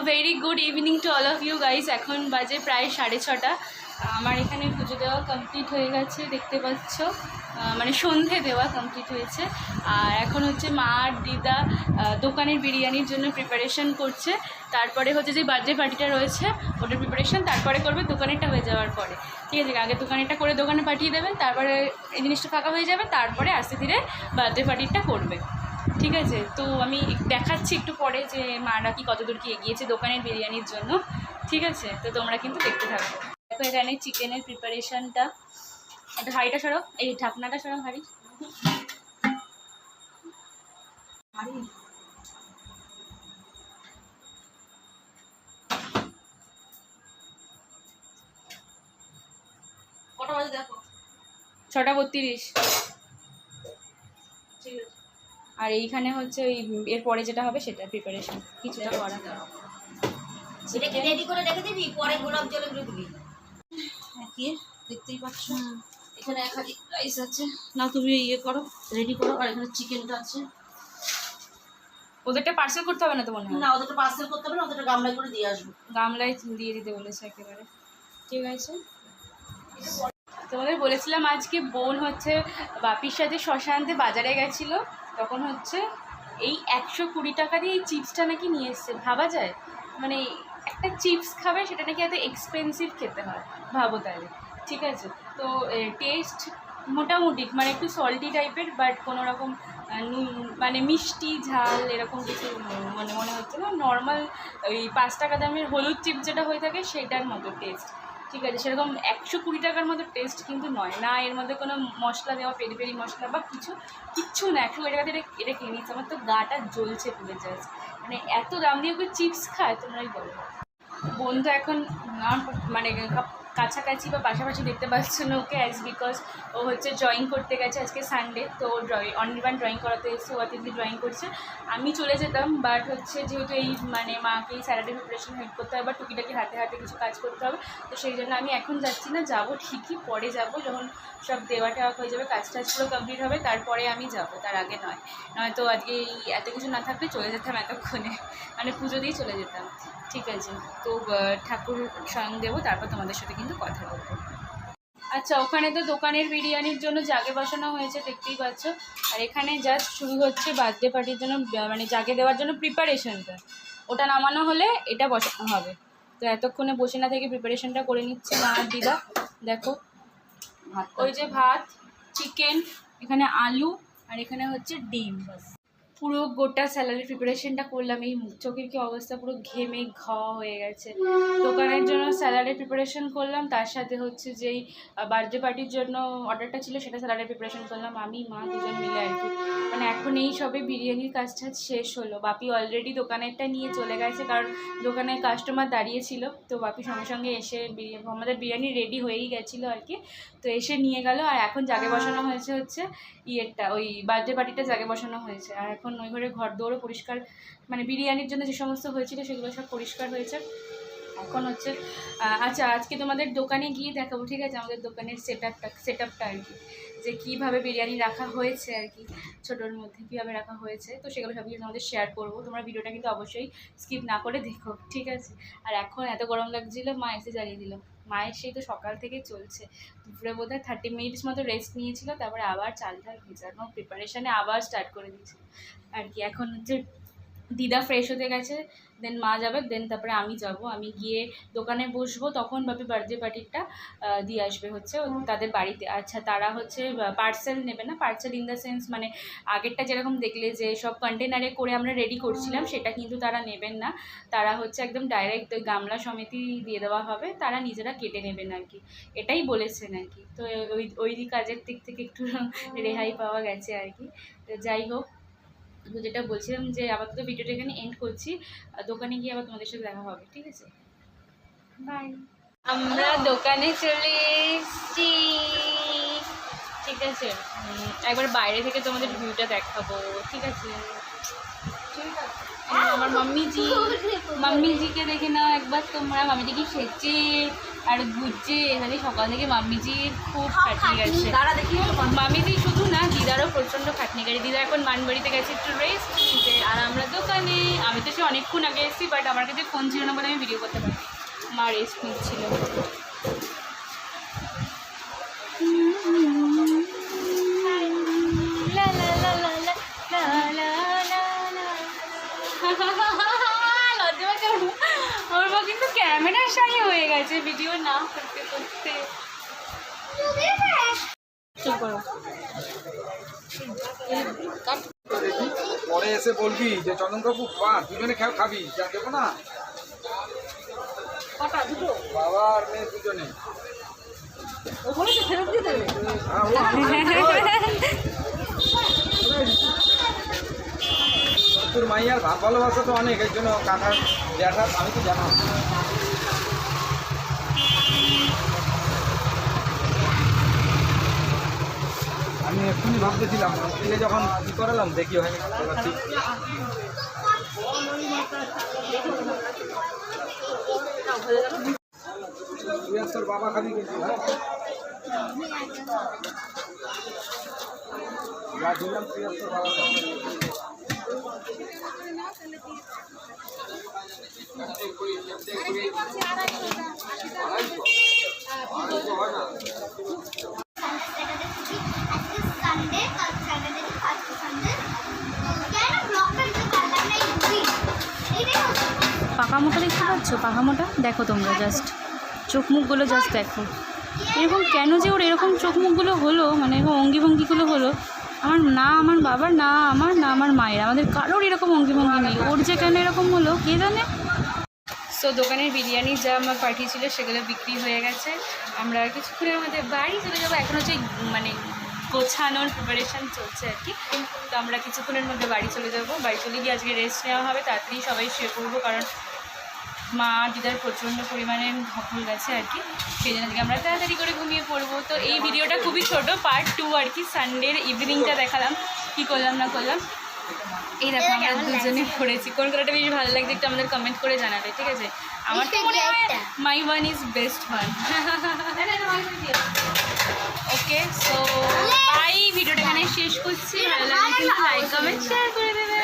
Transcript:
Very good evening to all of you guys. এখন বাজে প্রায় 6:30। আমার এখানে পুজো দেওয়া কমপ্লিট হয়ে গেছে, দেখতে পাচ্ছ, মানে সন্ধে দেওয়া কমপ্লিট হয়েছে। আর এখন হচ্ছে মা আর দিদা দোকানের বিরিয়ানির জন্য প্রিপারেশন করছে। তারপরে হচ্ছে যে বার্থডে পার্টিটা রয়েছে ওটার প্রিপারেশন তারপরে করবে দোকানেরটা হয়ে যাওয়ার পরে, ঠিক আছে। আগে দোকানেরটা করে দোকানে পাঠিয়ে দেবে, তারপরে এই জিনিসটা ফাঁকা হয়ে যাবে, তারপরে আস্তে ধীরে বার্থডে পার্টিটা করবে, ঠিক আছে। তো আমি দেখাচ্ছি একটু পরে যে মারা কি কতদূর কি এগিয়েছে দোকানের বিরিয়ানির জন্য, ঠিক আছে। তো তোমরা কিন্তু দেখতে থাকো। দেখো এখানে চিকেনের প্রিপারেশনটা, একটা হাঁড়িটা সরাও, এই ঢাকনাটা সরাও, হাঁড়ি কটা বাজে দেখো? 6:32, ঠিক আছে। আর এইখানে হচ্ছে ওই এরপরে যেটা হবে সেটা প্রিপারেশন কিছুটা করা। এটা কি রেডি করে রেখে দিবি, পরে গোলাপ জল এগুলো দিবি? কি দেখতেই পাচ্ছ, এখানে 1 হাঁড়ি রাইস আছে। না তুমি ইয়ে করো, রেডি করো। আর এখানে চিকেনটা আছে। ওদেরটা পার্সেল করতে হবে না তো মনে হয়? না, ওদেরটা পার্সেল করতে হবে না, ওদেরটা গামলায় করে দিয়ে আসবো। গামলায় দিয়ে দিতে বলেছে একেবারে, ঠিক আছে। তোমাদের বলেছিলাম আজকে বোন হচ্ছে বাপির সাথে শ্মশানতে বাজারে গেছিলো, তখন হচ্ছে এই 120 টাকা দিয়ে এই চিপসটা নাকি নিয়ে এসছে। ভাবা যায়, মানে একটা চিপস খাবে সেটা নাকি এত এক্সপেন্সিভ খেতে হয়, ভাবো তাহলে, ঠিক আছে। তো টেস্ট মোটামুটি মানে একটু সল্টি টাইপের, বাট কোনো রকম মানে মিষ্টি ঝাল এরকম কিছু মনে হচ্ছে না। নর্মাল ওই 5 টাকা দামের হলুদ চিপস যেটা হয়ে থাকে সেটার মতো টেস্ট, ঠিক আছে। সেরকম 120 টাকার মতো টেস্ট কিন্তু নয়, না এর মধ্যে কোনো মশলা দেওয়া, পেরি পেরি মশলা বা কিচ্ছু না। 120 টাকা দিয়ে এটা কিনে নিচ্ছে। আমার তো গাটা জ্বলছে পুরো, জাস্ট মানে এত দাম দিয়ে ওকে চিপস খায়, তোমরাই বলো। বোন তো এখন মানে কাছাকাছি বা পাশাপাশি দেখতে পাচ্ছ না ওকে, অ্যাজ বিকজ ও হচ্ছে ড্রয়িং করতে গেছে, আজকে সানডে। তো অনির্বাণ ড্রয়িং করাতে এসে ও অতিথি ড্রয়িং করছে। আমি চলে যেতাম, বাট হচ্ছে যেহেতু এই মানে মাকে এই স্যাটারডে প্রিপারেশন হেল্প করতে হবে বা টুকিটাকি হাতে হাতে কিছু কাজ করতে হবে, তো সেই জন্য আমি এখন যাচ্ছি না, যাবো ঠিকই পরে যাব, যখন সব দেওয়া টেওয়া হয়ে যাবে, কাজ টাজ পুরো কমপ্লিট হবে, তারপরে আমি যাব, তার আগে নয়। নয়তো আজকে এই এত কিছু না থাকলে চলে যেতাম এতক্ষণে, মানে পুজো দিয়ে চলে যেতাম, ঠিক আছে। তো ঠাকুর স্বয়ং দেবো, তারপর তোমাদের সাথে কিন্তু কথা বলবো। আচ্ছা, ওখানে তো দোকানের বিরিয়ানির জন্য জাগে বসানো হয়েছে, দেখতেই পাচ্ছ। আর এখানে জাস্ট শুরু হচ্ছে বার্থডে পার্টির জন্য, মানে জাগে দেওয়ার জন্য প্রিপারেশনটা। ওটা নামানো হলে এটা বসানো হবে। তো এতক্ষণে বসে না থেকে প্রিপারেশনটা করে নিচ্ছে মা আর দিদা। দেখো ওই যে ভাত, চিকেন, এখানে আলু, আর এখানে হচ্ছে ডিম, বাস। পুরো গোটা স্যালাডের প্রিপারেশনটা করলাম। এই মুখ চোখের কি অবস্থা, পুরো ঘেমে ঘা হয়ে গেছে। দোকানের জন্য স্যালাডের প্রিপারেশন করলাম, তার সাথে হচ্ছে যেই বার্থডে পার্টির জন্য অর্ডারটা ছিল সেটা স্যালাডের প্রিপারেশন করলাম আমি মা দুজন মিলে আর কি। মানে এখন এই সবে বিরিয়ানির কাজটা শেষ হলো। বাপি অলরেডি দোকানেরটা নিয়ে চলে গেছে, কারণ দোকানে কাস্টমার দাঁড়িয়েছিল। তো বাপি সঙ্গে সঙ্গে এসে আমাদের বিরিয়ানি রেডি হয়েই গেছিলো আর কি, তো এসে নিয়ে গেল। আর এখন জাগে বসানো হয়েছে হচ্ছে ইয়েরটা, ওই বার্থডে পার্টিটা জাগে বসানো হয়েছে। আর এখন ওই ঘরে ঘর দৌড়ও পরিষ্কার, মানে বিরিয়ানির জন্য যে সমস্ত হয়েছিল সেগুলো সব পরিষ্কার হয়েছে। এখন হচ্ছে আচ্ছা, আজকে তোমাদের দোকানে গিয়ে দেখাবো, ঠিক আছে, আমাদের দোকানের সেট আপটা আর কি, যে কীভাবে বিরিয়ানি রাখা হয়েছে আর কি, ছোটোর মধ্যে কীভাবে রাখা হয়েছে। তো সেগুলো সব কিছু তোমাদের শেয়ার করবো। তোমরা ভিডিওটা কিন্তু অবশ্যই স্কিপ না করে দেখো, ঠিক আছে। আর এখন এত গরম লাগছিলো, মা এসে জ্বালিয়ে দিল। মায়ের সেই তো সকাল থেকে চলছে। দুপুরে বোধহয় 30 মিনিটস মতো রেস্ট নিয়েছিল, তারপরে আবার চাল ঢাল ভেজানো প্রিপারেশানে আবার স্টার্ট করে দিয়েছিল আর কি। এখন হচ্ছে দিদা ফ্রেশ হতে গেছে, দেন মা যাবে, দেন তারপরে আমি যাব। আমি গিয়ে দোকানে বসবো, তখন বাপি বার্থডে পার্টিটা দিয়ে আসবে হচ্ছে তাদের বাড়িতে। আচ্ছা, তারা হচ্ছে পার্সেল নেবে না, পার্সেল ইন দ্য সেন্স মানে আগেরটা যেরকম দেখলে যে সব কন্টেনারে করে আমরা রেডি করছিলাম, সেটা কিন্তু তারা নেবেন না। তারা হচ্ছে একদম ডাইরেক্ট ওই গামলা সমেতি দিয়ে দেওয়া হবে, তারা নিজেরা কেটে নেবেন আর কি, এটাই বলেছেন আর কি। তো ওই কাজের দিক থেকে একটু রেহাই পাওয়া গেছে আর কি। যাই হোক, তো যেটা বলছিলাম যে আপাতত ভিডিওটা এখানে এন্ড করছি, দোকানে গিয়ে আবার তোমাদের সাথে দেখা হবে, ঠিক আছে, বাই। আমরা দোকানে চলে এসেছি, ঠিক আছে। একবার বাইরে থেকে তোমাদের ভিউটা দেখাবো, ঠিক আছে। আমার মাম্মিজিকে দেখে নাও একবার তোমরা। মাম্মিজি কি সেজে আর গুজছে, এখানে সকাল থেকে মাম্মিজির খুব ফাটিয়ে গেছে। মাম্মিজি শুধু না, দিদারও প্রচুর প্রচণ্ড খাটনি গাড়ি। দিদা এখন মানবাড়িতে গেছে একটু রেস্ট নিতে, আর আমরা দোকানে। আমি তো সে অনেকক্ষণ আগে এসেছি, বাট আমার কাছে ফোন ছিল না বলে আমি ভিডিও করতে পারি। মা রেস্ট নিচ্ছিল। আমার মা কিন্তু ক্যামেরা শাই হয়ে গেছে ভিডিও না করতে করতে। চুপ করো। পরে এসে বলবি যে চন্দন কাকু দুজনে খাবি, যা দেবো না। কটা দুটো বাবা আর মেয়ে দুজনে। ও বলেছে ফেরত দিয়ে দেবে। তোর মাইয়ার ভাব ভালোবাসা তো অনেক, এই জন্য কাকার জ্যাঠার আমি তো জানাম। আমি এক্ষুনি ভাবতেছিলাম দিলে যখন কি করালাম দেখি হয় ঠিক। তুই আর তোর বাবা খাবি কিন্তু, হ্যাঁ যা দিলাম তুই আর তোর বাবা খাবি। পাকা মোটা দেখতে পাচ্ছ? পাকা মোটা দেখো তোমরা, জাস্ট চোখ মুখগুলো জাস্ট দেখো। এরকম কেন যে ওর এরকম চোখ মুখগুলো হলো, মানে এরকম অঙ্গিভঙ্গিগুলো হলো, আমার বাবার না আমার মায়ের, আমাদের কারোর এরকম অঙ্গিভঙ্গি নেই। ওর যে কেন এরকম হলো কে জানে। সো দোকানের বিরিয়ানি যা আমার পাঠিয়েছিল সেগুলো বিক্রি হয়ে গেছে। আমরা কিছুক্ষণের মধ্যে বাড়ি চলে যাবো। এখন হচ্ছে মানে গোছানোর প্রিপারেশান চলছে আর কি। তো আমরা কিছুক্ষণের মধ্যে বাড়ি চলে যাবো। বাড়ি চলে গিয়ে আজকে রেস্ট নেওয়া হবে, তাড়াতাড়ি সবাই শুয়ে পড়বো, কারণ মা দিদার প্রচণ্ড পরিমাণে ধকল গেছে আর কি। সেই জন্য আমরা তাড়াতাড়ি করে ঘুমিয়ে পড়বো। তো এই ভিডিওটা খুবই ছোট, পার্ট 2 আর কি। সানডের ইভিনিংটা দেখালাম কী করলাম না করলাম। এই দেখো আমরা দুজনে পড়েছি। কোন কালারটা বেশি ভালো লাগছে একটু আমাদের কমেন্ট করে জানাবে, ঠিক আছে? আমার তো মনে হয় my one is best one. Okay, so bye. ভিডিওটা এখানে শেষ করছি। ভালো লাগলে কিন্তু লাইক কমেন্ট শেয়ার করে দেবে।